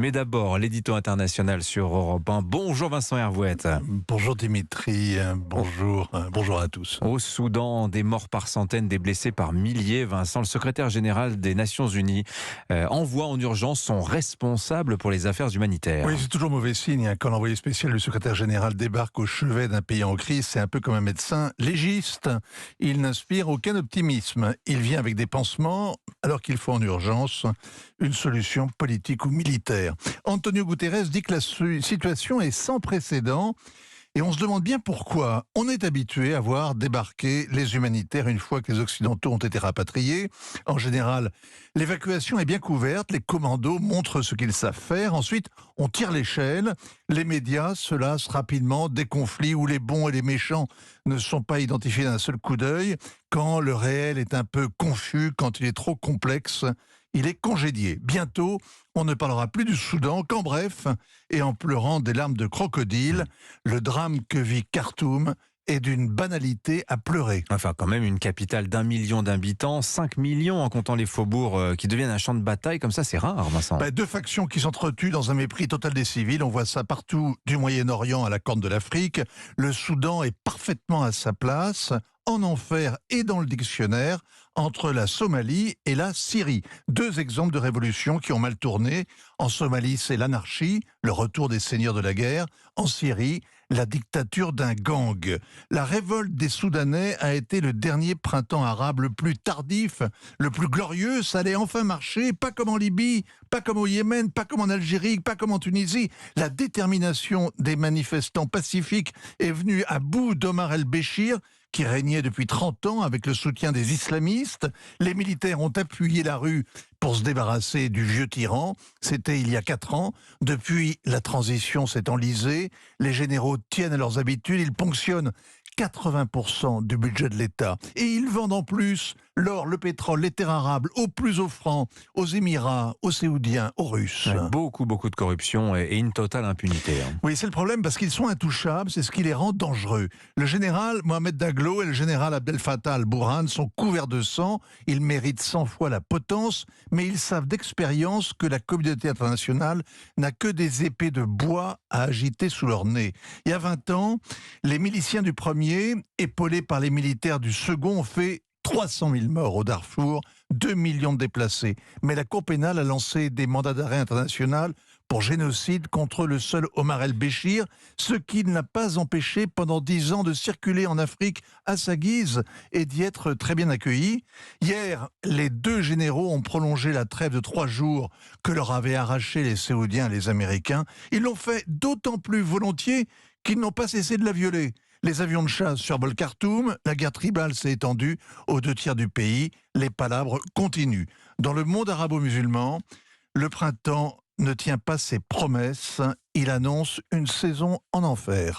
Mais d'abord, l'édito international sur Europe 1. Bonjour Vincent Hervouette. Bonjour Dimitri, bonjour à tous. Au Soudan, des morts par centaines, des blessés par milliers. Vincent, le secrétaire général des Nations Unies envoie en urgence son responsable pour les affaires humanitaires. Oui, c'est toujours mauvais signe quand l'envoyé spécial du secrétaire général débarque au chevet d'un pays en crise. C'est un peu comme un médecin légiste. Il n'inspire aucun optimisme. Il vient avec des pansements alors qu'il faut en urgence une solution politique ou militaire. Antonio Guterres dit que la situation est sans précédent. Et on se demande bien pourquoi. On est habitué à voir débarquer les humanitaires une fois que les Occidentaux ont été rapatriés. En général, l'évacuation est bien couverte, les commandos montrent ce qu'ils savent faire. Ensuite, on tire l'échelle. Les médias se lassent rapidement des conflits où les bons et les méchants ne sont pas identifiés d'un seul coup d'œil. Quand le réel est un peu confus, quand il est trop complexe, il est congédié. Bientôt, on ne parlera plus du Soudan qu'en bref et en pleurant des larmes de crocodile. Le drame que vit Khartoum est d'une banalité à pleurer. Enfin, quand même, une capitale d'1 million d'habitants, 5 millions en comptant les faubourgs qui deviennent un champ de bataille, comme ça, c'est rare, Vincent. Deux factions qui s'entretuent dans un mépris total des civils. On voit ça partout, du Moyen-Orient à la Corne de l'Afrique. Le Soudan est parfaitement à sa place, en enfer et dans le dictionnaire, entre la Somalie et la Syrie. Deux exemples de révolutions qui ont mal tourné. En Somalie, c'est l'anarchie, le retour des seigneurs de la guerre. En Syrie, la dictature d'un gang. La révolte des Soudanais a été le dernier printemps arabe le plus tardif, le plus glorieux. Ça allait enfin marcher, pas comme en Libye, pas comme au Yémen, pas comme en Algérie, pas comme en Tunisie. La détermination des manifestants pacifiques est venue à bout d'Omar el-Béchir, qui régnait depuis 30 ans avec le soutien des islamistes. Les militaires ont appuyé la rue pour se débarrasser du vieux tyran. C'était il y a 4 ans. Depuis, la transition s'est enlisée. Les généraux tiennent à leurs habitudes. Ils ponctionnent 80% du budget de l'État. Et ils vendent en plus l'or, le pétrole, les terres arables aux plus offrants, aux Émirats, aux Saoudiens, aux Russes. Ouais, beaucoup de corruption et une totale impunité. Oui, c'est le problème parce qu'ils sont intouchables, c'est ce qui les rend dangereux. Le général Mohamed Daglo et le général Abdel Fattah al-Burhan sont couverts de sang, ils méritent 100 fois la potence, mais ils savent d'expérience que la communauté internationale n'a que des épées de bois à agiter sous leur nez. Il y a 20 ans, les miliciens du premier, épaulés par les militaires du second, ont fait 300 000 morts au Darfour, 2 millions de déplacés. Mais la Cour pénale a lancé des mandats d'arrêt international pour génocide contre le seul Omar el-Béchir, ce qui ne l'a pas empêché pendant 10 ans de circuler en Afrique à sa guise et d'y être très bien accueilli. Hier, les deux généraux ont prolongé la trêve de 3 jours que leur avaient arraché les Saoudiens et les Américains. Ils l'ont fait d'autant plus volontiers qu'ils n'ont pas cessé de la violer. Les avions de chasse survolent Khartoum, la guerre tribale s'est étendue aux 2 tiers du pays, les palabres continuent. Dans le monde arabo-musulman, le printemps ne tient pas ses promesses, il annonce une saison en enfer.